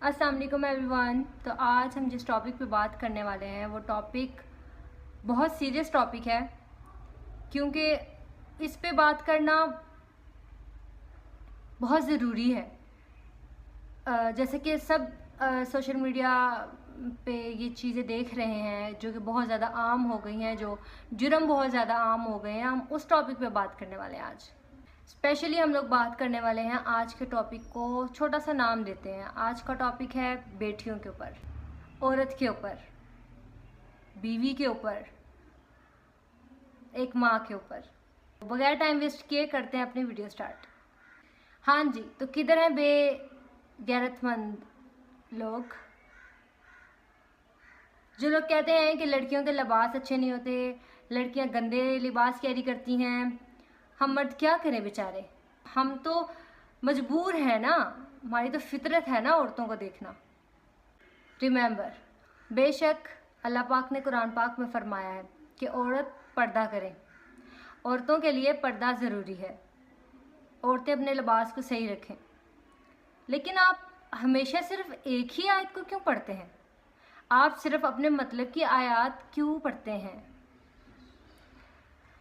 अस्सलाम वालेकुम एवरीवन। तो आज हम जिस टॉपिक पे बात करने वाले हैं वो टॉपिक बहुत सीरियस टॉपिक है, क्योंकि इस पे बात करना बहुत ज़रूरी है। जैसे कि सब सोशल मीडिया पे ये चीज़ें देख रहे हैं जो कि बहुत ज़्यादा आम हो गई हैं, जो जुर्म बहुत ज़्यादा आम हो गए हैं। हम उस टॉपिक पे बात करने वाले हैं आज। स्पेशली हम लोग बात करने वाले हैं आज के टॉपिक को छोटा सा नाम देते हैं। आज का टॉपिक है बेटियों के ऊपर, औरत के ऊपर, बीवी के ऊपर, एक माँ के ऊपर। बगैर टाइम वेस्ट किए करते हैं अपनी वीडियो स्टार्ट। हाँ जी, तो किधर हैं बेगैरतमंद लोग जो लोग कहते हैं कि लड़कियों के लिबास अच्छे नहीं होते, लड़कियां गंदे लिबास कैरी करती हैं, हम मर्द क्या करें बेचारे, हम तो मजबूर हैं ना, हमारी तो फितरत है ना औरतों को देखना। रिमेंबर, बेशक अल्लाह पाक ने कुरान पाक में फरमाया है कि औरत पर्दा करें, औरतों के लिए पर्दा ज़रूरी है, औरतें अपने लिबास को सही रखें। लेकिन आप हमेशा सिर्फ एक ही आयत को क्यों पढ़ते हैं? आप सिर्फ अपने मतलब की आयत क्यों पढ़ते हैं?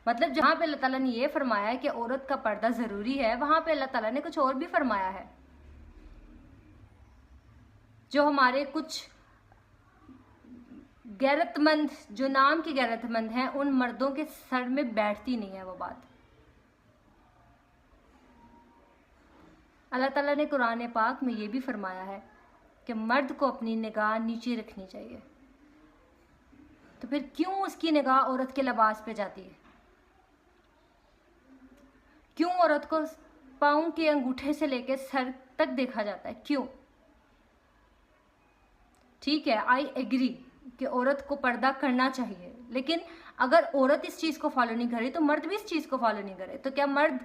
मतलब जहाँ पे अल्लाह ताला ने ये फरमाया है कि औरत का पर्दा ज़रूरी है, वहाँ पे अल्लाह ताला ने कुछ और भी फरमाया है जो हमारे कुछ गैरतमंद, जो नाम के गैरतमंद हैं, उन मर्दों के सर में बैठती नहीं है वो बात। अल्लाह ताला ने कुरान पाक में ये भी फरमाया है कि मर्द को अपनी निगाह नीचे रखनी चाहिए। तो फिर क्यों उसकी निगाह औरत के लिबास पे जाती है? क्यों औरत को पाँव के अंगूठे से लेकर सर तक देखा जाता है? क्यों? ठीक है, आई एग्री कि औरत को पर्दा करना चाहिए, लेकिन अगर औरत इस चीज़ को फॉलो नहीं करे तो मर्द भी इस चीज़ को फॉलो नहीं करे। तो क्या मर्द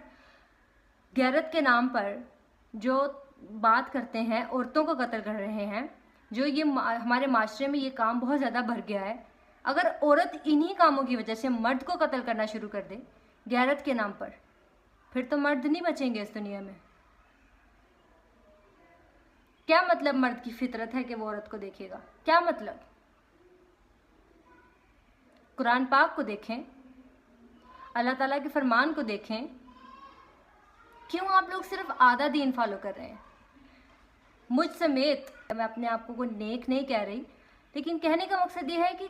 गैरत के नाम पर जो बात करते हैं, औरतों को कत्ल कर रहे हैं, जो ये हमारे माशरे में ये काम बहुत ज़्यादा बढ़ गया है, अगर औरत इन्हीं कामों की वजह से मर्द को कत्ल करना शुरू कर दे गैरत के नाम पर, फिर तो मर्द नहीं बचेंगे इस दुनिया में। क्या मतलब मर्द की फितरत है कि वो औरत को देखेगा? क्या मतलब? कुरान पाक को देखें, अल्लाह ताला के फरमान को देखें। क्यों आप लोग सिर्फ आधा दीन फॉलो कर रहे हैं? मुझ समेत, मैं अपने आप को नेक नहीं कह रही, लेकिन कहने का मकसद ये है कि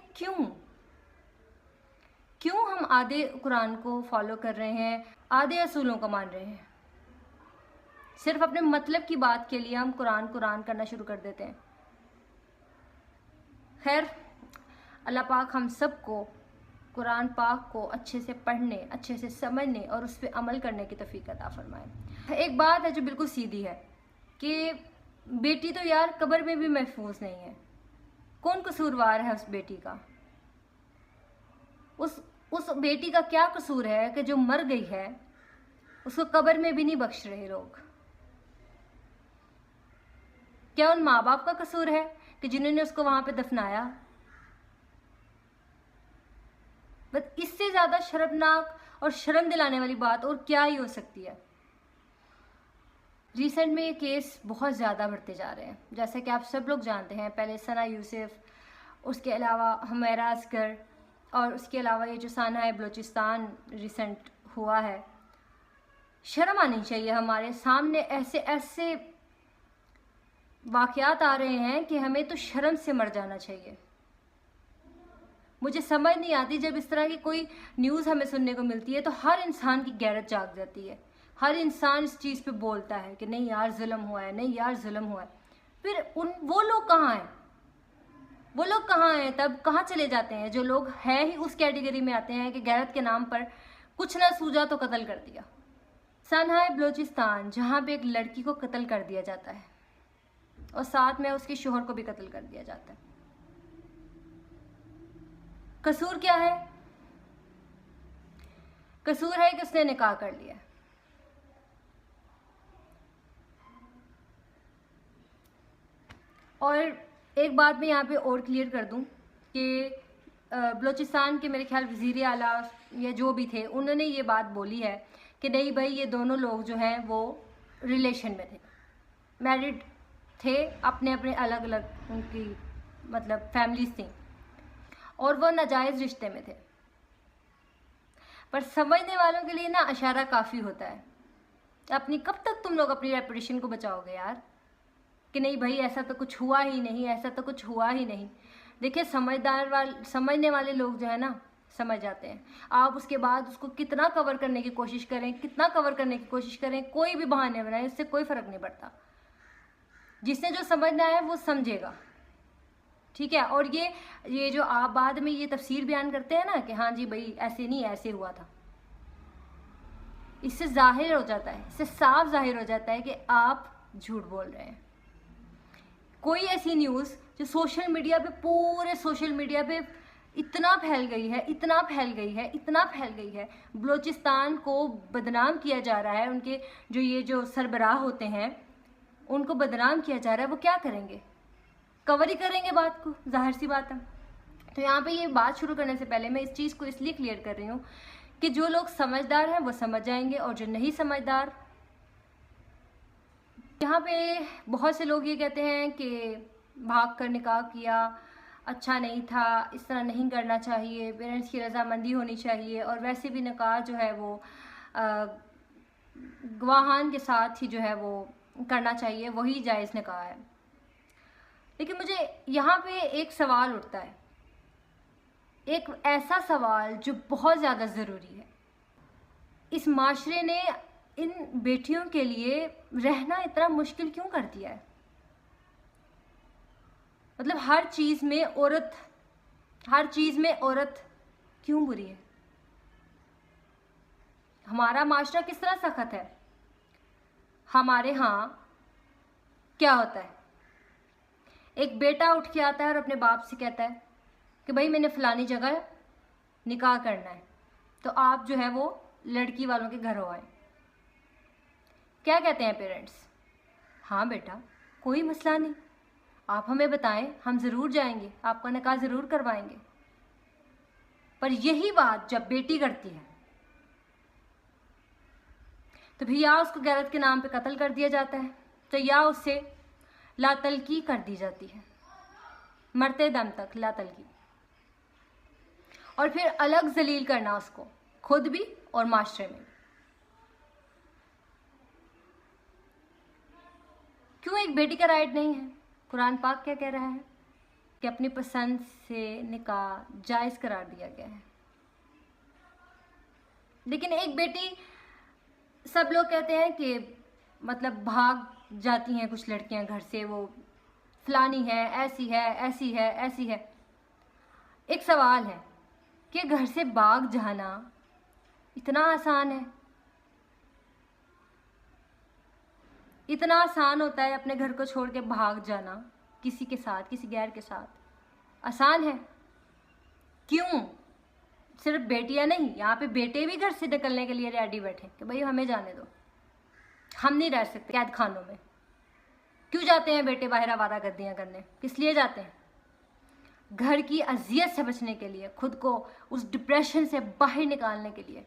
क्यों हम आधे कुरान को फॉलो कर रहे हैं, आधे असूलों को मान रहे हैं। सिर्फ अपने मतलब की बात के लिए हम कुरान करना शुरू कर देते हैं। खैर, अल्लाह पाक हम सबको कुरान पाक को अच्छे से पढ़ने, अच्छे से समझने और उस पर अमल करने की तौफीक अता फरमाए। एक बात है जो बिल्कुल सीधी है कि बेटी तो यार कब्र में भी महफूज नहीं है। कौन कसूरवार है उस बेटी का? उस बेटी का क्या कसूर है कि जो मर गई है उसको कब्र में भी नहीं बख्श रहे लोग? क्या उन माँ बाप का कसूर है कि जिन्होंने उसको वहां पे दफनाया? बस इससे ज्यादा शर्मनाक और शर्म दिलाने वाली बात और क्या ही हो सकती है। रिसेंट में ये केस बहुत ज़्यादा बढ़ते जा रहे हैं, जैसे कि आप सब लोग जानते हैं। पहले सना यूसुफ, उसके अलावा हुमैरा असगर, और उसके अलावा ये जो साना बलोचिस्तान रिसेंट हुआ है। शर्म आनी चाहिए। हमारे सामने ऐसे ऐसे वाक़यात आ रहे हैं कि हमें तो शर्म से मर जाना चाहिए। मुझे समझ नहीं आती, जब इस तरह की कोई न्यूज़ हमें सुनने को मिलती है तो हर इंसान की गैरत जाग जाती है। हर इंसान इस चीज़ पे बोलता है कि नहीं यार जुल्म हुआ है, नहीं यार जुल्म हुआ है। फिर वो लोग कहाँ हैं? वो लोग कहाँ हैं? तब कहाँ चले जाते हैं जो लोग हैं ही उस कैटेगरी में आते हैं कि गैरत के नाम पर कुछ ना सूझा तो कत्ल कर दिया। सना बलोचिस्तान, जहाँ पे एक लड़की को कत्ल कर दिया जाता है और साथ में उसके शोहर को भी कत्ल कर दिया जाता है। कसूर क्या है? कसूर है कि उसने निकाह कर लिया। और एक बात मैं यहाँ पे और क्लियर कर दूँ कि बलोचिस्तान के मेरे ख्याल वज़ीर आला या जो भी थे, उन्होंने ये बात बोली है कि नहीं भाई, ये दोनों लोग जो हैं वो रिलेशन में थे, मैरिड थे, अपने अपने अलग अलग उनकी मतलब फैमिलीज थी और वो नाजायज़ रिश्ते में थे। पर समझने वालों के लिए ना इशारा काफ़ी होता है। अपनी कब तक तुम लोग अपनी रेपुटेशन को बचाओगे यार, कि नहीं भाई ऐसा तो कुछ हुआ ही नहीं, ऐसा तो कुछ हुआ ही नहीं। देखिए समझने वाले लोग जो है ना समझ जाते हैं। आप उसके बाद उसको कितना कवर करने की कोशिश करें, कितना कवर करने की कोशिश करें, कोई भी बहाने बनाए, इससे कोई फ़र्क नहीं पड़ता। जिसने जो समझना है वो समझेगा, ठीक है। और ये जो आप बाद में ये तफसीर बयान करते हैं ना कि हाँ जी भाई ऐसे नहीं ऐसे हुआ था, इससे जाहिर हो जाता है, इससे साफ जाहिर हो जाता है कि आप झूठ बोल रहे हैं। कोई ऐसी न्यूज़ जो सोशल मीडिया पे, पूरे सोशल मीडिया पे इतना फैल गई है, इतना फैल गई है, इतना फैल गई है, बलूचिस्तान को बदनाम किया जा रहा है, उनके जो सरबराह होते हैं उनको बदनाम किया जा रहा है, वो क्या करेंगे? कवर ही करेंगे बात को, जाहिर सी बात है। तो यहाँ पे ये बात शुरू करने से पहले मैं इस चीज़ को इसलिए क्लियर कर रही हूँ कि जो लोग समझदार हैं वो समझ जाएंगे और जो नहीं समझदार, यहाँ पे बहुत से लोग ये कहते हैं कि भाग कर निकाह किया अच्छा नहीं था, इस तरह नहीं करना चाहिए, पेरेंट्स की रजामंदी होनी चाहिए, और वैसे भी निकाह जो है वो गवाहान के साथ ही जो है वो करना चाहिए, वही जायज़ निकाह है। लेकिन मुझे यहाँ पे एक सवाल उठता है, एक ऐसा सवाल जो बहुत ज़्यादा ज़रूरी है। इस माशरे ने इन बेटियों के लिए रहना इतना मुश्किल क्यों कर दिया है? मतलब हर चीज़ में औरत क्यों बुरी है? हमारा माशरा किस तरह सख्त है? हमारे यहाँ क्या होता है, एक बेटा उठ के आता है और अपने बाप से कहता है कि भाई मैंने फलानी जगह निकाह करना है, तो आप जो है वो लड़की वालों के घर हो आए। क्या कहते हैं पेरेंट्स? हाँ बेटा कोई मसला नहीं, आप हमें बताएं, हम ज़रूर जाएंगे, आपका निकाह ज़रूर करवाएंगे। पर यही बात जब बेटी करती है तो भी या उसको गैरत के नाम पे कत्ल कर दिया जाता है, तो या उससे लातलकी कर दी जाती है, मरते दम तक लातलकी, और फिर अलग जलील करना उसको, खुद भी और माशरे में। क्यों एक बेटी का राइट नहीं है? कुरान पाक क्या कह रहा है कि अपनी पसंद से निकाह जायज़ करार दिया गया है। लेकिन एक बेटी, सब लोग कहते हैं कि मतलब भाग जाती हैं कुछ लड़कियां घर से, वो फलानी है, ऐसी है, ऐसी है, ऐसी है। एक सवाल है कि घर से भाग जाना इतना आसान है? इतना आसान होता है अपने घर को छोड़ के भाग जाना किसी के साथ, किसी गैर के साथ? आसान है? क्यों? सिर्फ बेटियां नहीं, यहाँ पे बेटे भी घर से निकलने के लिए रेडी बैठे कि भाई हमें जाने दो, हम नहीं रह सकते कैद खानों में। क्यों जाते हैं बेटे बाहर आवारागर्दियां करने? किस लिए जाते हैं? घर की अजियत से बचने के लिए, खुद को उस डिप्रेशन से बाहर निकालने के लिए।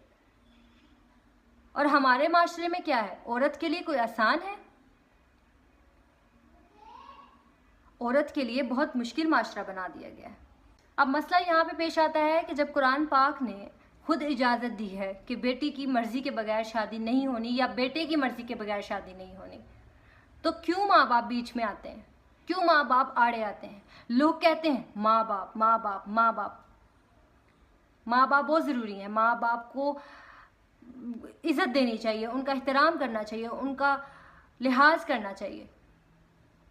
और हमारे माशरे में क्या है, औरत के लिए कोई आसान है? औरत के लिए बहुत मुश्किल माशरा बना दिया गया है। अब मसला यहाँ पे पेश आता है कि जब कुरान पाक ने खुद इजाज़त दी है कि बेटी की मर्ज़ी के बगैर शादी नहीं होनी या बेटे की मर्ज़ी के बगैर शादी नहीं होनी, तो क्यों माँ बाप बीच में आते हैं? क्यों माँ बाप आड़े आते हैं? लोग कहते हैं माँ बाप माँ बाप माँ बाप। माँ बाप बहुत ज़रूरी हैं, माँ बाप को इज़्ज़त देनी चाहिए, उनका एहतराम करना चाहिए, उनका लिहाज करना चाहिए।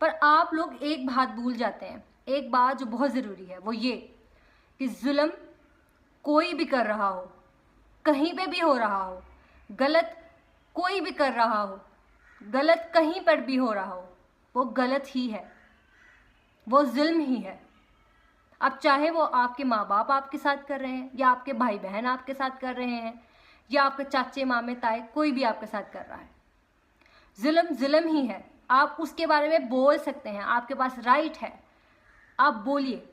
पर आप लोग एक बात भूल जाते हैं, एक बात जो बहुत ज़रूरी है, वो ये कि जुल्म कोई भी कर रहा हो, कहीं पे भी हो रहा हो, गलत कोई भी कर रहा हो, गलत कहीं पर भी हो रहा हो, वो गलत ही है, वो जुल्म ही है। अब चाहे वो आपके माँ बाप आपके साथ कर रहे हैं, या आपके भाई बहन आपके साथ कर रहे हैं, या आपके चाचे मामे ताए, कोई भी आपके साथ कर रहा है, जुल्म जुल्म ही है। आप उसके बारे में बोल सकते हैं, आपके पास राइट है, आप बोलिए।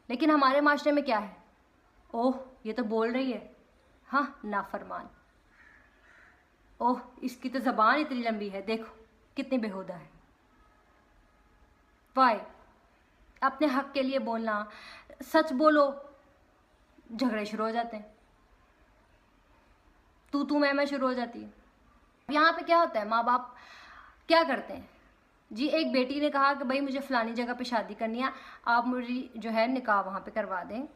लेकिन हमारे माशरे में क्या है, ओह ये तो बोल रही है, हाँ नाफरमान, ओह इसकी तो ज़बान इतनी लंबी है, देखो कितनी बेहुदा है। वाई? अपने हक के लिए बोलना, सच बोलो, झगड़े शुरू हो जाते हैं, तू मैं शुरू हो जाती है। यहाँ पे क्या होता है, माँ बाप क्या करते हैं जी, एक बेटी ने कहा कि भाई मुझे फ़लानी जगह पे शादी करनी है, आप मुझे जो है निकाह वहाँ पे करवा दें,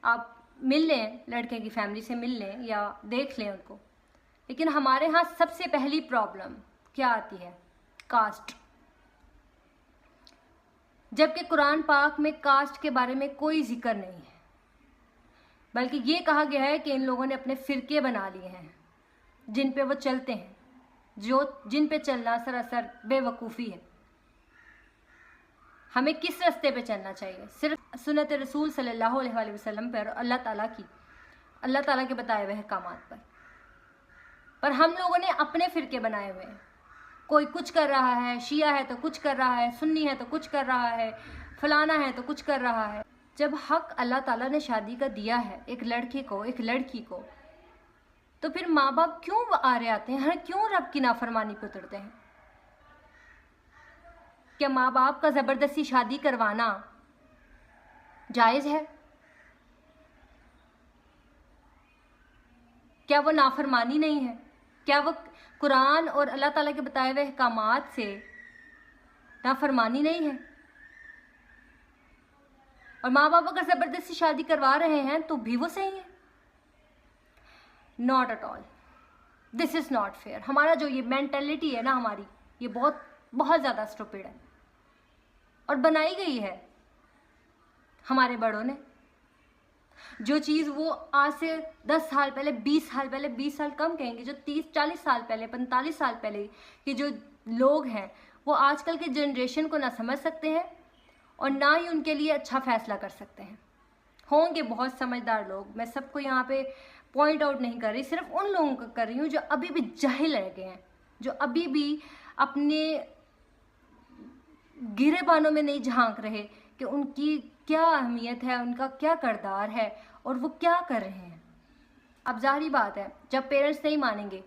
आप मिल लें, लड़के की फैमिली से मिल लें या देख लें उनको। लेकिन हमारे यहाँ सबसे पहली प्रॉब्लम क्या आती है, कास्ट। जबकि कुरान पाक में कास्ट के बारे में कोई जिक्र नहीं है, बल्कि ये कहा गया है कि इन लोगों ने अपने फ़िरके बना लिए हैं जिन पे वो चलते हैं, जिन पे चलना सरासर बेवकूफ़ी है। हमें किस रास्ते पे चलना चाहिए? सिर्फ सुन्नत रसूल सल्लल्लाहु अलैहि वसल्लम पर, अल्लाह ताला के बताए हुए अहकामात पर हम लोगों ने अपने फ़िरके बनाए हुए हैं। कोई कुछ कर रहा है, शिया है तो कुछ कर रहा है, सुन्नी है तो कुछ कर रहा है, फलाना है तो कुछ कर रहा है। जब हक अल्लाह ताला ने शादी का दिया है एक लड़के को, एक लड़की को, तो फिर माँ बाप क्यों आरे आते हैं, क्यों रब की नाफरमानी पे उतरते हैं? क्या माँ बाप का ज़बरदस्ती शादी करवाना जायज़ है? क्या वो नाफरमानी नहीं है? क्या वो कुरान और अल्लाह ताला के बताए हुए अहकामात से नाफरमानी नहीं है? और माँ बाप अगर ज़बरदस्ती शादी करवा रहे हैं तो भी वो सही है? Not at all, this is not fair. हमारा जो ये मेंटेलिटी है ना हमारी, ये बहुत बहुत ज़्यादा स्टूपिड है और बनाई गई है हमारे बड़ों ने। जो चीज़ वो आज से 10 साल पहले, 20 साल पहले, 20 साल कम कहेंगे, जो 30-40 साल पहले, 45 साल पहले के जो लोग हैं वो आजकल के जनरेशन को ना समझ सकते हैं और ना ही उनके लिए अच्छा फैसला कर सकते हैं। होंगे बहुत समझदार लोग, मैं सबको यहाँ पे पॉइंट आउट नहीं कर रही, सिर्फ उन लोगों को कर रही हूँ जो अभी भी जाहिल रह गए हैं, जो अभी भी अपने गिरेबानों में नहीं झांक रहे कि उनकी क्या अहमियत है, उनका क्या किरदार है और वो क्या कर रहे हैं। अब जाहिर बात है, जब पेरेंट्स नहीं मानेंगे,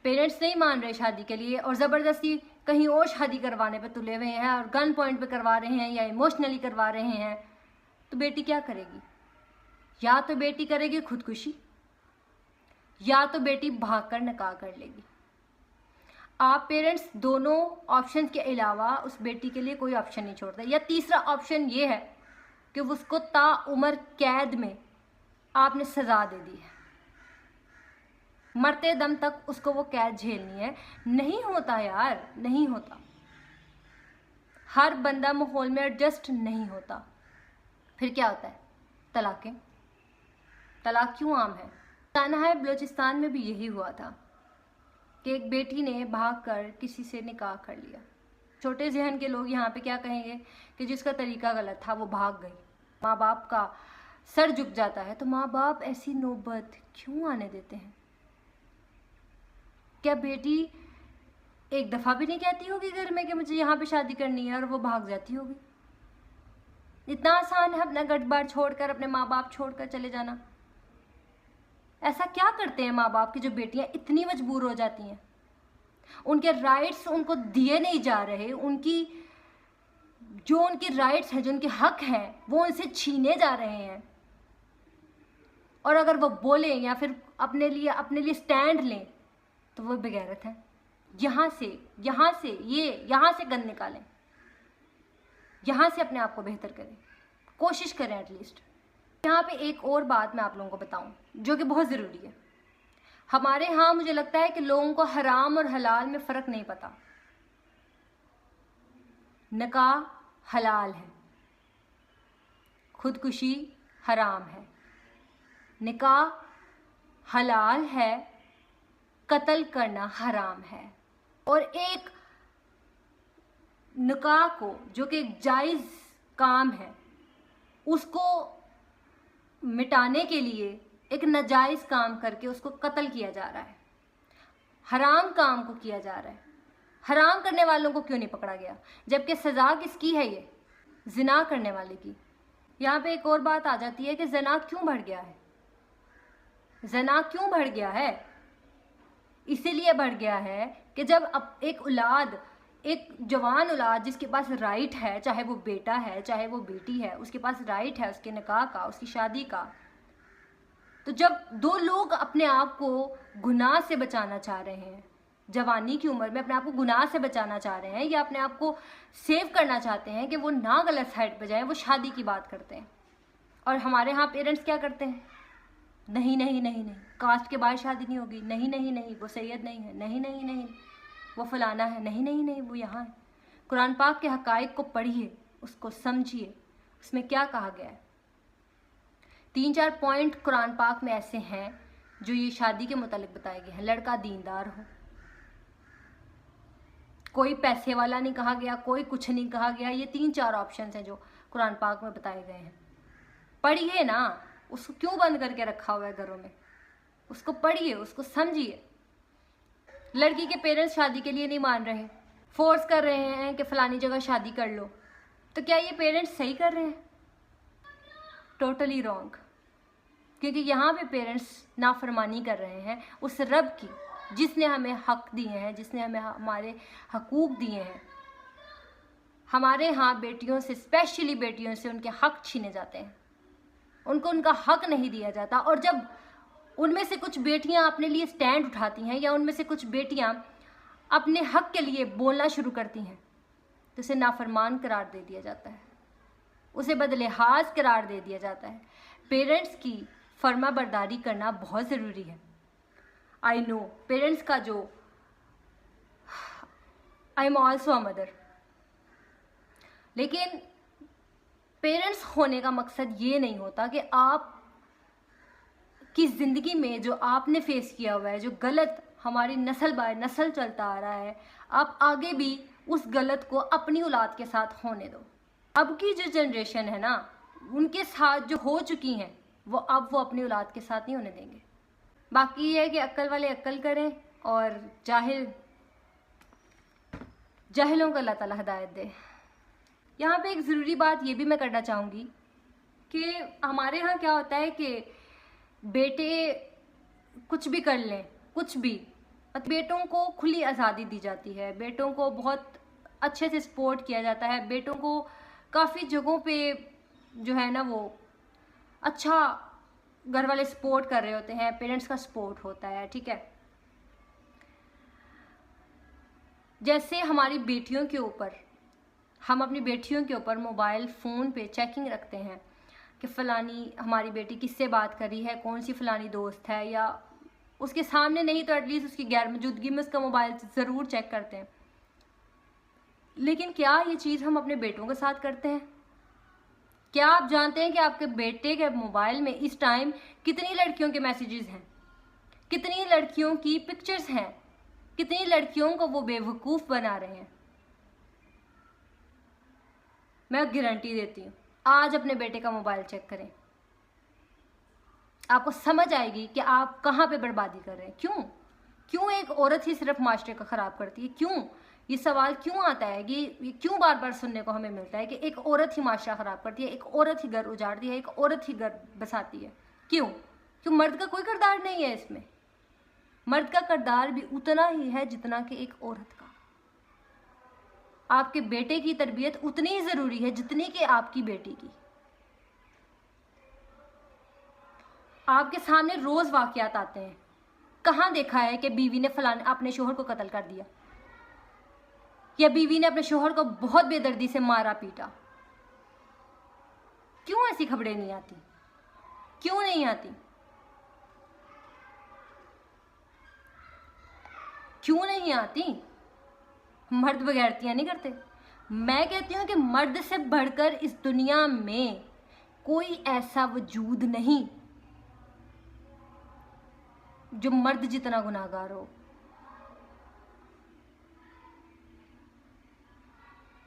पेरेंट्स नहीं मान रहे शादी के लिए और ज़बरदस्ती कहीं और शादी करवाने पे तुले हुए हैं और गन पॉइंट पे करवा रहे हैं या इमोशनली करवा रहे हैं, तो बेटी क्या करेगी? या तो बेटी करेगी खुदकुशी, या तो बेटी भागकर निकाह कर लेगी। आप पेरेंट्स दोनों ऑप्शन के अलावा उस बेटी के लिए कोई ऑप्शन नहीं छोड़ते। या तीसरा ऑप्शन ये है कि उसको ताउम्र कैद में आपने सज़ा दे दी है, मरते दम तक उसको वो कैद झेलनी है। नहीं होता यार, नहीं होता। हर बंदा माहौल में एडजस्ट नहीं होता। फिर क्या होता है? तलाक़ें। तलाक क्यों आम है? तानाहाय बलूचिस्तान में भी यही हुआ था कि एक बेटी ने भागकर किसी से निकाह कर लिया। छोटे जहन के लोग यहाँ पे क्या कहेंगे कि जिसका तरीका गलत था वो भाग गई। माँ बाप का सर झुक जाता है। तो माँ बाप ऐसी नौबत क्यों आने देते हैं? क्या बेटी एक दफ़ा भी नहीं कहती होगी घर में कि मुझे यहाँ पे शादी करनी है और वो भाग जाती होगी? इतना आसान है अपना घर बार छोड़कर, अपने माँ बाप छोड़कर चले जाना। ऐसा क्या करते हैं माँ बाप की जो बेटियां इतनी मजबूर हो जाती हैं? उनके राइट्स उनको दिए नहीं जा रहे, उनकी राइट्स हैं, जो उनके हक हैं, वो उनसे छीने जा रहे हैं। और अगर वो बोलें या फिर अपने लिए स्टैंड लें तो वो बेगैरत है। यहाँ से गंद निकालें, यहाँ से अपने आप को बेहतर करें, कोशिश करें एटलीस्ट। यहाँ पे एक और बात मैं आप लोगों को बताऊं जो कि बहुत ज़रूरी है। हमारे यहाँ मुझे लगता है कि लोगों को हराम और हलाल में फ़र्क नहीं पता। निकाह हलाल है, खुदकुशी हराम है। निकाह हलाल है, कत्ल करना हराम है। और एक निकाह को, जो कि एक जायज़ काम है, उसको मिटाने के लिए एक नाजायज़ काम करके उसको कत्ल किया जा रहा है। हराम काम को किया जा रहा है। हराम करने वालों को क्यों नहीं पकड़ा गया? जबकि सज़ा किसकी है? ये ज़िना करने वाले की। यहाँ पे एक और बात आ जाती है कि ज़िना क्यों बढ़ गया है? ज़िना क्यों बढ़ गया है? इसीलिए बढ़ गया है कि जब अब एक जवान औलाद जिसके पास राइट है, चाहे वो बेटा है चाहे वो बेटी है, उसके पास राइट है उसके निकाह का, उसकी शादी का, तो जब दो लोग अपने आप को गुनाह से बचाना चाह रहे हैं, जवानी की उम्र में अपने आप को गुनाह से बचाना चाह रहे हैं या अपने आप को सेव करना चाहते हैं कि वो ना गलत साइड पे जाएं, वो शादी की बात करते हैं। और हमारे यहाँ पेरेंट्स क्या करते हैं, नहीं नहीं नहीं नहीं, कास्ट के बाहर शादी नहीं होगी, नहीं नहीं नहीं, वो सैयद नहीं है, नहीं नहीं नहीं, वो फलाना है, नहीं नहीं नहीं, वो यहाँ है। कुरान पाक के हकाइक को पढ़िए, उसको समझिए, उसमें क्या कहा गया है। 3-4 पॉइंट कुरान पाक में ऐसे हैं जो ये शादी के मुतालिक बताए गए हैं। लड़का दीनदार हो, कोई पैसे वाला नहीं कहा गया, कोई कुछ नहीं कहा गया। ये 3-4 ऑप्शंस हैं जो कुरान पाक में बताए गए हैं। पढ़िए ना, उसको क्यों बंद करके रखा हुआ है घरों में, उसको पढ़िए, उसको समझिए। लड़की के पेरेंट्स शादी के लिए नहीं मान रहे, फोर्स कर रहे हैं कि फलानी जगह शादी कर लो, तो क्या ये पेरेंट्स सही कर रहे हैं? Totally wrong. क्योंकि यहाँ पे पेरेंट्स नाफरमानी कर रहे हैं उस रब की जिसने हमें हक दिए हैं, जिसने हमें हमारे हकूक दिए हैं। हमारे यहाँ बेटियों से, स्पेशली बेटियों से उनके हक छीने जाते हैं, उनको उनका हक नहीं दिया जाता। और जब उनमें से कुछ बेटियां अपने लिए स्टैंड उठाती हैं या उनमें से कुछ बेटियां अपने हक के लिए बोलना शुरू करती हैं तो उसे नाफरमान करार दे दिया जाता है, उसे बदलिहाज करार दे दिया जाता है। पेरेंट्स की फर्मा बरदारी करना बहुत ज़रूरी है। आई नो पेरेंट्स का जो, I am also a mother, लेकिन पेरेंट्स होने का मकसद ये नहीं होता कि आप की ज़िंदगी में जो आपने फेस किया हुआ है, जो गलत हमारी नस्ल बाय नस्ल चलता आ रहा है, आप आगे भी उस गलत को अपनी औलाद के साथ होने दो। अब की जो जनरेशन है ना, उनके साथ जो हो चुकी हैं वो अब वो अपनी औलाद के साथ नहीं होने देंगे। बाकी ये है कि अक्ल वाले अक्ल करें और जाहिलों को अल्लाह ताला हिदायत दे। यहाँ पे एक ज़रूरी बात ये भी मैं करना चाहूँगी कि हमारे यहाँ क्या होता है कि बेटे कुछ भी कर लें, कुछ भी, बेटों को खुली आज़ादी दी जाती है, बेटों को बहुत अच्छे से सपोर्ट किया जाता है, बेटों को काफ़ी जगहों पे जो है ना वो अच्छा घर वाले सपोर्ट कर रहे होते हैं, पेरेंट्स का सपोर्ट होता है, ठीक है। जैसे हमारी बेटियों के ऊपर, हम अपनी बेटियों के ऊपर मोबाइल फ़ोन पे चेकिंग रखते हैं कि फ़लानी हमारी बेटी किससे बात कर रही है, कौन सी फ़लानी दोस्त है, या उसके सामने नहीं तो एटलीस्ट उसकी गैर मौजूदगी में उसका मोबाइल ज़रूर चेक करते हैं। लेकिन क्या ये चीज़ हम अपने बेटों के साथ करते हैं? क्या आप जानते हैं कि आपके बेटे के मोबाइल में इस टाइम कितनी लड़कियों के मैसेजेस हैं, कितनी लड़कियों की पिक्चर्स हैं, कितनी लड़कियों को वो बेवकूफ़ बना रहे हैं? मैं गारंटी देती हूँ, आज अपने बेटे का मोबाइल चेक करें, आपको समझ आएगी कि आप कहाँ पे बर्बादी कर रहे हैं। क्यों एक औरत ही सिर्फ माशरे को ख़राब करती है? क्यों ये सवाल क्यों आता है कि ये क्यों बार बार सुनने को हमें मिलता है कि एक औरत ही माशरा ख़राब करती है, एक औरत ही घर उजाड़ती है, एक औरत ही घर बसाती है? क्यों मर्द का कोई किरदार नहीं है इसमें? मर्द का किरदार भी उतना ही है जितना कि एक औरत का। आपके बेटे की तरबियत उतनी ही ज़रूरी है जितनी कि आपकी बेटी की। आपके सामने रोज़ वाक़यात आते हैं, कहाँ देखा है कि बीवी ने फलाने अपने शोहर को कत्ल कर दिया, या बीवी ने अपने शोहर को बहुत बेदर्दी से मारा पीटा? क्यों ऐसी खबरें नहीं आती? क्यों नहीं आती? क्यों नहीं आती? मर्द बगैरतियां नहीं करते। मैं कहती हूँ कि मर्द से बढ़कर इस दुनिया में कोई ऐसा वजूद नहीं जो मर्द जितना गुनाहगार हो।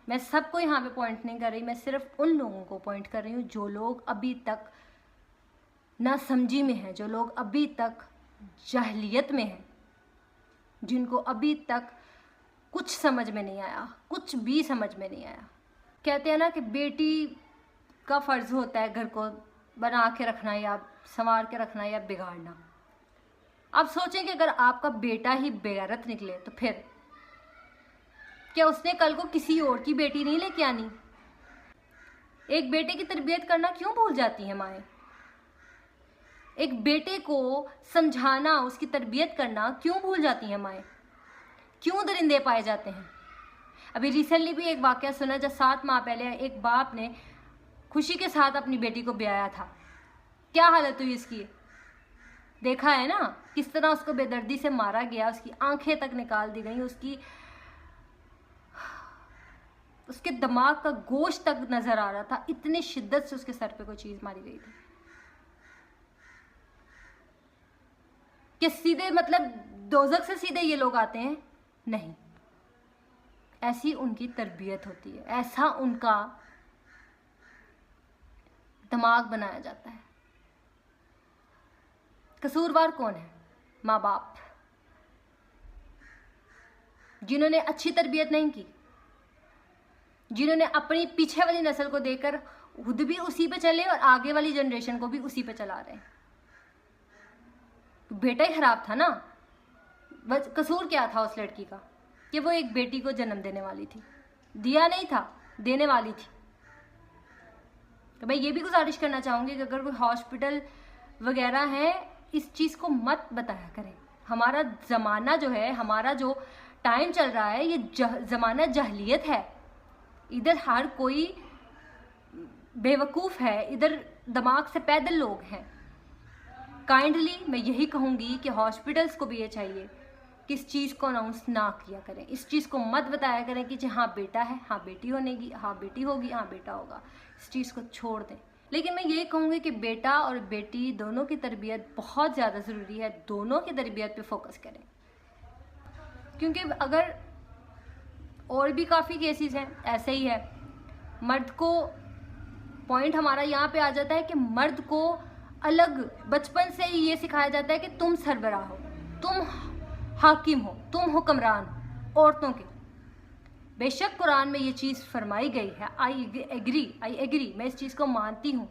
मैं सबको यहाँ पे पॉइंट नहीं कर रही, मैं सिर्फ उन लोगों को पॉइंट कर रही हूँ जो लोग अभी तक नासमझी में हैं, जो लोग अभी तक जाहिलियत में हैं, जिनको अभी तक कुछ समझ में नहीं आया, कुछ भी समझ में नहीं आया। कहते हैं ना कि बेटी का फ़र्ज़ होता है घर को बना के रखना या संवार के रखना या बिगाड़ना। आप सोचें कि अगर आपका बेटा ही बेगैरत निकले तो फिर क्या उसने कल को किसी और की बेटी नहीं लेके आनी? एक बेटे की तरबियत करना क्यों भूल जाती है माएँ? एक बेटे को समझाना, उसकी तरबियत करना क्यों भूल जाती हैं माएँ? क्यों दरिंदे पाए जाते हैं? अभी रिसेंटली भी एक वाक़या सुना जब 7 माह पहले एक बाप ने खुशी के साथ अपनी बेटी को ब्याया था। क्या हालत हुई इसकी? देखा है ना किस तरह उसको बेदर्दी से मारा गया, उसकी आंखें तक निकाल दी गई, उसके दिमाग का गोश्त तक नजर आ रहा था, इतनी शिद्दत से उसके सर पे कोई चीज मारी गई थी कि सीधे मतलब दोज़ख से सीधे ये लोग आते हैं। नहीं, ऐसी उनकी तरबियत होती है, ऐसा उनका दिमाग बनाया जाता है। कसूरवार कौन है? माँ बाप, जिन्होंने अच्छी तरबियत नहीं की, जिन्होंने अपनी पीछे वाली नस्ल को देखकर खुद भी उसी पे चले और आगे वाली जनरेशन को भी उसी पे चला रहे हैं। तो बेटा ही खराब था ना। कसूर क्या था उस लड़की का कि वो एक बेटी को जन्म देने वाली थी, दिया नहीं था, देने वाली थी। तो मैं ये भी गुजारिश करना चाहूँगी कि अगर कोई हॉस्पिटल वगैरह है, इस चीज़ को मत बताया करें। हमारा ज़माना जो है, हमारा जो टाइम चल रहा है, ये ज़माना जहलियत है। इधर हर कोई बेवकूफ़ है, इधर दिमाग से पैदल लोग हैं। काइंडली मैं यही कहूँगी कि हॉस्पिटल्स को भी ये चाहिए कि इस चीज़ को अनाउंस ना किया करें, इस चीज़ को मत बताया करें कि हाँ बेटा है, हाँ बेटी होनेगी, हाँ बेटी होगी, हाँ बेटा होगा। इस चीज़ को छोड़ दें। लेकिन मैं ये कहूँगी कि बेटा और बेटी दोनों की तरबियत बहुत ज़्यादा ज़रूरी है, दोनों की तरबियत पे फोकस करें। क्योंकि अगर और भी काफ़ी केसेस हैं, ऐसे ही है। मर्द को पॉइंट हमारा यहाँ पे आ जाता है कि मर्द को अलग बचपन से ही ये सिखाया जाता है कि तुम सरबराह हो, तुम हाकिम हो, तुम हुक्मरान हो औरतों के। बेशक कुरान में ये चीज़ फरमाई गई है, आई एग्री, मैं इस चीज़ को मानती हूँ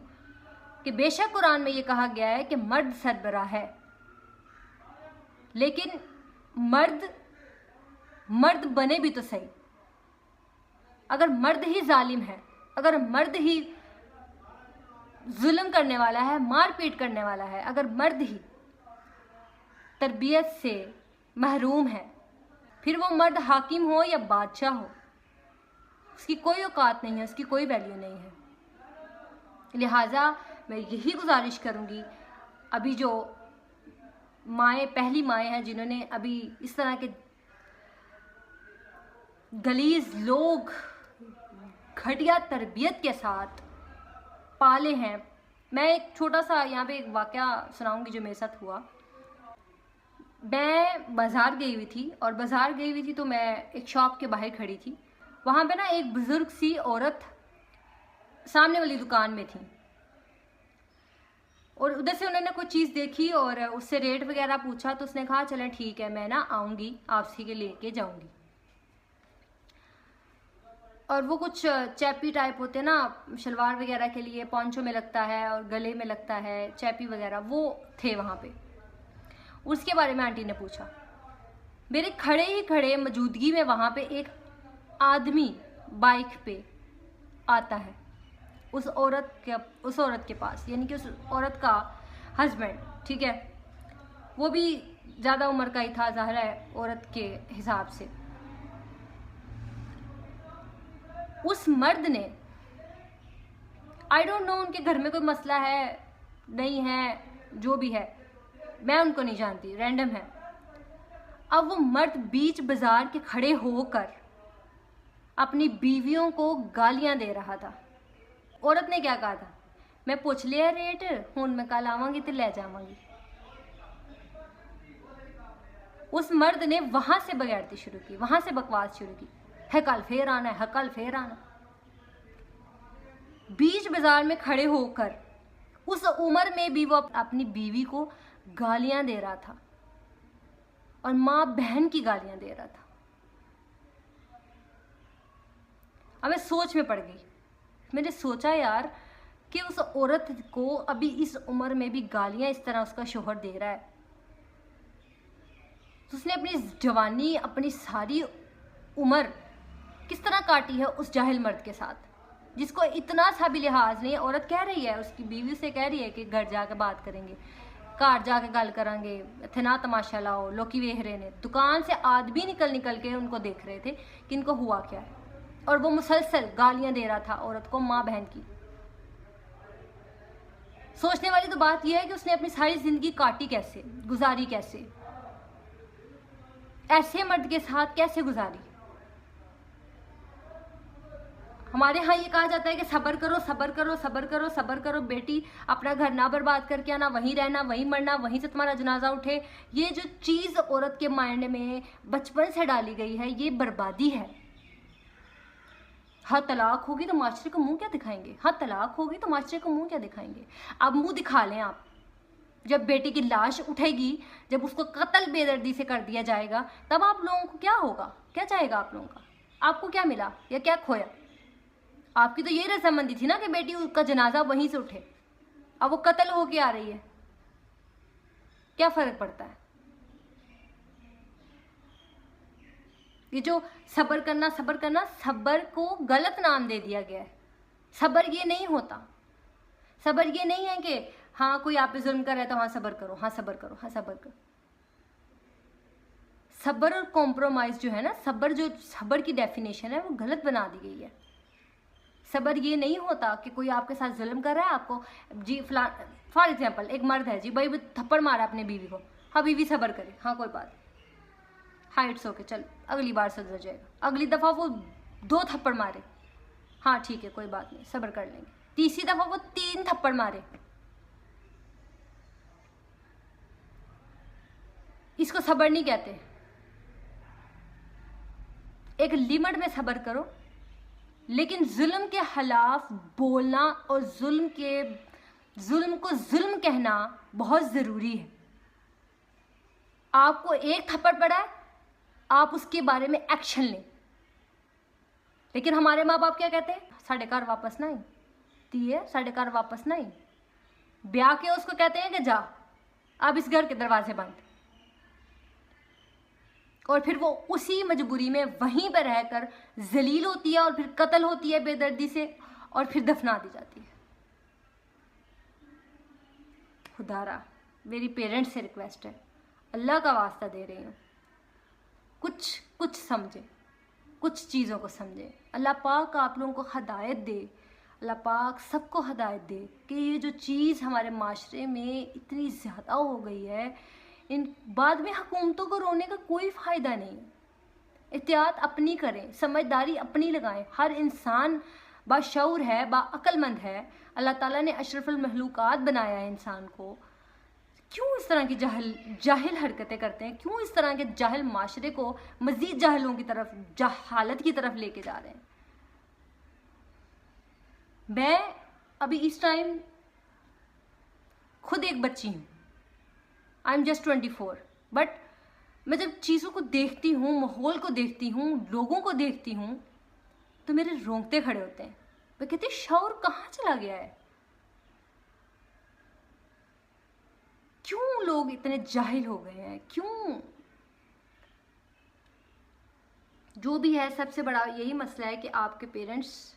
कि बेशक कुरान में ये कहा गया है कि मर्द सरबराह है। लेकिन मर्द बने भी तो सही। अगर मर्द ही जालिम है, अगर मर्द ही जुल्म करने वाला है, मार पीट करने वाला है, अगर मर्द ही तरबियत से महरूम है, फिर वो मर्द हाकिम हो या बादशाह हो, उसकी कोई औकात नहीं है, उसकी कोई वैल्यू नहीं है। लिहाजा मैं यही गुजारिश करूँगी, अभी जो माएँ, पहली माएँ हैं जिन्होंने अभी इस तरह के गलीज लोग घटिया तरबियत के साथ पाले हैं। मैं एक छोटा सा यहाँ पे एक वाक़या सुनाऊंगी जो मेरे साथ हुआ। मैं बाज़ार गई हुई थी तो मैं एक शॉप के बाहर खड़ी थी। वहाँ पे ना एक बुज़ुर्ग सी औरत सामने वाली दुकान में थी और उधर से उन्होंने कोई चीज़ देखी और उससे रेट वगैरह पूछा तो उसने कहा चलें ठीक है, मैं ना आऊँगी, आपसी के लेके जाऊँगी। और वो कुछ चैपी टाइप होते हैं ना, शलवार वगैरह के लिए पॉन्चो में लगता है और गले में लगता है चैपी वगैरह, वो थे वहाँ पे। उसके बारे में आंटी ने पूछा। मेरे खड़े ही खड़े मौजूदगी में वहाँ पे एक आदमी बाइक पे आता है उस औरत के पास, यानी कि उस औरत का हस्बैंड, ठीक है, वो भी ज़्यादा उम्र का ही था ज़ाहिर है औरत के हिसाब से। उस मर्द ने, आई डोंट नो उनके घर में कोई मसला है नहीं है, जो भी है मैं उनको नहीं जानती, रैंडम है। अब वो मर्द बीच बाजार के खड़े होकर अपनी बीवियों को गालियां दे रहा था। औरत ने क्या कहा था, मैं पूछ लिया रेट, हुण मैं कल आवांगी तो ले जावांगी। उस मर्द ने वहां से बगैरती शुरू की, वहां से बकवास शुरू की, है कल फिर आना है, कल फिर आना। बीच बाजार में खड़े होकर उस उम्र में भी वो अपनी बीवी को गालियां दे रहा था और माँ बहन की गालियां दे रहा था। अब मैं सोच में पड़ गई। मैंने सोचा यार कि उस औरत को अभी इस उम्र में भी गालियां इस तरह उसका शोहर दे रहा है, तो उसने अपनी जवानी, अपनी सारी उम्र किस तरह काटी है उस जाहिल मर्द के साथ, जिसको इतना सा भी लिहाज नहीं है। औरत कह रही है, उसकी बीवी से कह रही है कि घर जाके बात करेंगे, घर जाके गल करांगे, इत्थे ना तमाशा लाओ, लोग वेख रहे ने। दुकान से आदमी निकल के उनको देख रहे थे कि इनको हुआ क्या है, और वो मुसलसल गालियां दे रहा था औरत को, माँ बहन की। सोचने वाली तो बात यह है कि उसने अपनी सारी जिंदगी काटी कैसे, गुजारी कैसे, ऐसे मर्द के साथ कैसे गुजारी। हमारे यहाँ ये कहा जाता है कि सब्र करो, सब्र करो, सब्र करो, सब्र करो बेटी, अपना घर ना बर्बाद करके आना, वहीं रहना, वहीं मरना, वहीं से तुम्हारा जनाजा उठे। ये जो चीज़ औरत के माइंड में बचपन से डाली गई है, ये बर्बादी है। हाँ तलाक होगी तो माशरे को मुंह क्या दिखाएंगे, हाँ तलाक होगी तो माशरे को मुंह क्या दिखाएंगे। अब मुंह दिखा लें आप, जब बेटी की लाश उठेगी, जब उसको कत्ल बेदर्दी से कर दिया जाएगा, तब आप लोगों को क्या होगा, क्या चाहेगा आप लोगों का, आपको क्या मिला या क्या खोया। आपकी तो ये रजामंदी थी ना कि बेटी उसका जनाजा वहीं से उठे, अब वो कत्ल होके आ रही है, क्या फर्क पड़ता है। ये जो सब्र करना, सब्र करना, सब्र को गलत नाम दे दिया गया है। सब्र ये नहीं होता, सब्र ये नहीं है कि हाँ कोई आप पे जुल्म कर रहा है तो हाँ सब्र करो, हाँ सब्र करो, हाँ सब्र करो। सब्र और कॉम्प्रोमाइज जो है ना, सब्र की डेफिनेशन है वो गलत बना दी गई है। सब्र ये नहीं होता कि कोई आपके साथ जुल्म कर रहा है, आपको जी फॉर एग्जाम्पल एक मर्द है जी भाई, थप्पड़ मारा अपने बीवी को, हाँ बीवी सब्र करे, हाँ कोई बात, हाँ इट्स ओके, चल अगली बार सुधर जाएगा। अगली दफ़ा वो 2 थप्पड़ मारे, हाँ ठीक है कोई बात नहीं, सब्र कर लेंगे। तीसरी दफ़ा वो 3 थप्पड़ मारे, इसको सब्र नहीं कहते। एक लिमिट में सब्र करो, लेकिन जुल्म के खिलाफ बोलना और जुल्म को जुल्म कहना बहुत ज़रूरी है। आपको एक थप्पड़ पड़ा है, आप उसके बारे में एक्शन लें। लेकिन हमारे माँ बाप क्या कहते हैं, साढ़े घर वापस ना आई, तीए साढ़े घर वापस ना आई, ब्याह के उसको कहते हैं कि जा अब इस घर के दरवाजे बंद, और फिर वो उसी मजबूरी में वहीं पर रहकर जलील होती है, और फिर कत्ल होती है बेदर्दी से, और फिर दफना दी जाती है। खुदारा मेरी पेरेंट्स से रिक्वेस्ट है, अल्लाह का वास्ता दे रही हूँ, कुछ समझे, कुछ चीज़ों को समझे। अल्लाह पाक आप लोगों को हदायत दे, अल्लाह पाक सबको हदायत दे कि ये जो चीज़ हमारे माशरे में इतनी ज़्यादा हो गई है, इन बाद में हुकूमतों को रोने का कोई फ़ायदा नहीं। एहतियात अपनी करें, समझदारी अपनी लगाएं। हर इंसान बाशऊर है, बाअक्लमंद है। अल्लाह ताला ने अशरफुल मखलूकात बनाया है इंसान को। क्यों इस तरह की जाहिल हरकतें करते हैं, क्यों इस तरह के जाहिल माशरे को मज़ीद जाहिलों की तरफ, जहालत की तरफ लेके जा रहे हैं। मैं अभी इस टाइम खुद एक बच्ची हूँ, आई एम जस्ट 24, बट मैं जब चीज़ों को देखती हूँ, माहौल को देखती हूँ, लोगों को देखती हूँ, तो मेरे रोंगटे खड़े होते हैं। मैं कहती हूँ शौर कहाँ चला गया है, क्यों लोग इतने जाहिल हो गए हैं, क्यों। जो भी है, सबसे बड़ा यही मसला है कि आपके पेरेंट्स,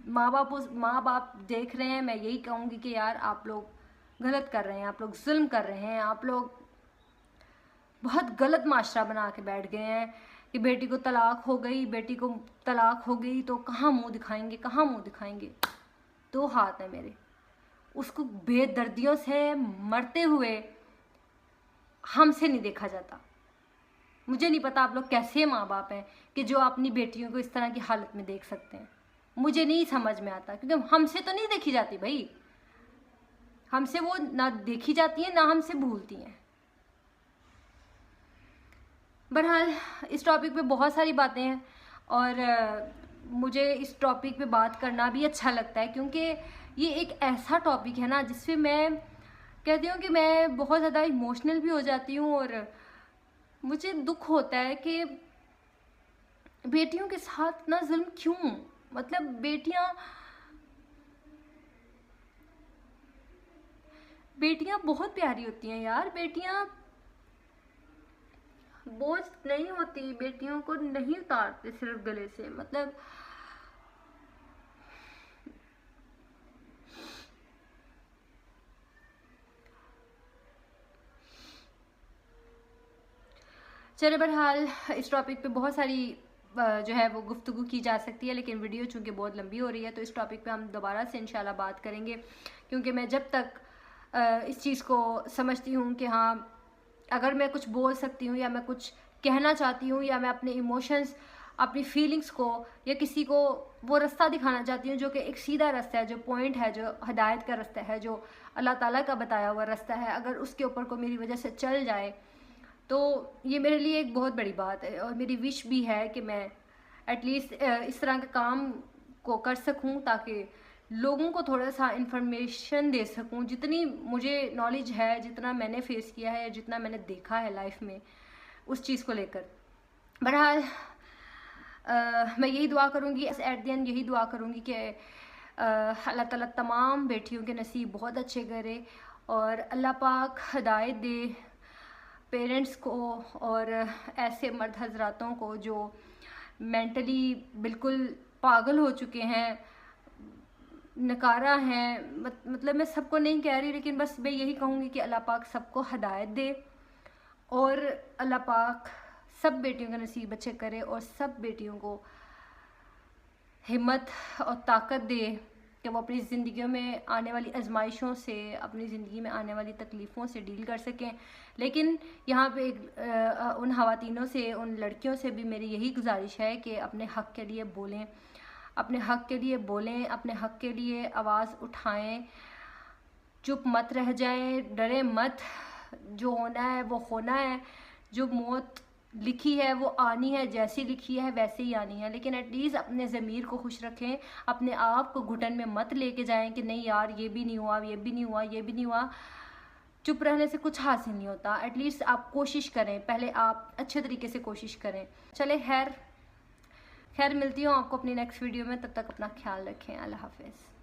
माँ बाप देख रहे हैं। मैं यही कहूँगी कि यार आप लोग गलत कर रहे हैं, आप लोग जुल्म कर रहे हैं, आप लोग बहुत गलत माशरा बना के बैठ गए हैं कि बेटी को तलाक हो गई, बेटी को तलाक हो गई तो कहाँ मुंह दिखाएंगे, कहाँ मुंह दिखाएंगे। 2 हाथ हैं मेरे, उसको बेदर्दियों से मरते हुए हमसे नहीं देखा जाता। मुझे नहीं पता आप लोग कैसे माँ बाप हैं कि जो अपनी बेटियों को इस तरह की हालत में देख सकते हैं। मुझे नहीं समझ में आता, क्योंकि हमसे तो नहीं देखी जाती भाई, हमसे वो ना देखी जाती है ना हमसे भूलती हैं। बहरहाल इस टॉपिक पे बहुत सारी बातें हैं, और मुझे इस टॉपिक पे बात करना भी अच्छा लगता है, क्योंकि ये एक ऐसा टॉपिक है ना जिसपे मैं कहती हूँ कि मैं बहुत ज़्यादा इमोशनल भी हो जाती हूँ, और मुझे दुख होता है कि बेटियों के साथ ना जुल्म क्यों। मतलब बेटियाँ बेटियां बहुत प्यारी होती हैं यार, बेटियां बोझ नहीं होती, बेटियों को नहीं उतारते सिर्फ गले से, मतलब चलो बहरहाल इस टॉपिक पे बहुत सारी जो है वो गुफ्तगू की जा सकती है, लेकिन वीडियो चूंकि बहुत लंबी हो रही है तो इस टॉपिक पे हम दोबारा से इंशाल्लाह बात करेंगे, क्योंकि मैं जब तक इस चीज़ को समझती हूँ कि हाँ अगर मैं कुछ बोल सकती हूँ या मैं कुछ कहना चाहती हूँ या मैं अपने इमोशंस, अपनी फीलिंग्स को या किसी को वो रास्ता दिखाना चाहती हूँ जो कि एक सीधा रास्ता है, जो पॉइंट है, जो हदायत का रास्ता है, जो अल्लाह ताला का बताया हुआ रास्ता है, अगर उसके ऊपर को मेरी वजह से चल जाए तो ये मेरे लिए एक बहुत बड़ी बात है। और मेरी विश भी है कि मैं एटलीस्ट इस तरह के काम को कर सकूं ताकि लोगों को थोड़ा सा इन्फॉर्मेशन दे सकूं, जितनी मुझे नॉलेज है, जितना मैंने फेस किया है, जितना मैंने देखा है लाइफ में उस चीज़ को लेकर। बहरहाल मैं यही दुआ करूँगी, एट द एंड यही दुआ करूँगी कि अल्लाह ताला तमाम बेटियों के नसीब बहुत अच्छे करे और अल्लाह पाक हदायत दे पेरेंट्स को और ऐसे मर्द हजरातों को जो मेंटली बिल्कुल पागल हो चुके हैं, नकारा हैं। मतलब मैं सबको नहीं कह रही, लेकिन बस मैं यही कहूँगी कि अल्लाह पाक सबको हदायत दे और अल्लाह पाक सब बेटियों का नसीब अच्छे करे और सब बेटियों को हिम्मत और ताकत दे कि वो अपनी ज़िंदगियों में आने वाली आजमाइशों से, अपनी ज़िंदगी में आने वाली तकलीफ़ों से डील कर सकें। लेकिन यहाँ पे उन ख़वातीनों से, उन लड़कियों से भी मेरी यही गुजारिश है कि अपने हक़ के लिए बोलें, अपने हक़ के लिए बोलें, अपने हक़ के लिए आवाज़ उठाएं, चुप मत रह जाएं, डरें मत। जो होना है वो होना है, जो मौत लिखी है वो आनी है, जैसी लिखी है वैसे ही आनी है। लेकिन एटलीस्ट अपने ज़मीर को खुश रखें, अपने आप को घुटन में मत लेके जाएं कि नहीं यार ये भी नहीं हुआ, ये भी नहीं हुआ, ये भी नहीं हुआ। चुप रहने से कुछ हासिल नहीं होता। एटलीस्ट आप कोशिश करें, पहले आप अच्छे तरीके से कोशिश करें। चले खैर मिलती हूँ आपको अपनी नेक्स्ट वीडियो में, तब तक अपना ख्याल रखें। अल्लाह हाफिज़।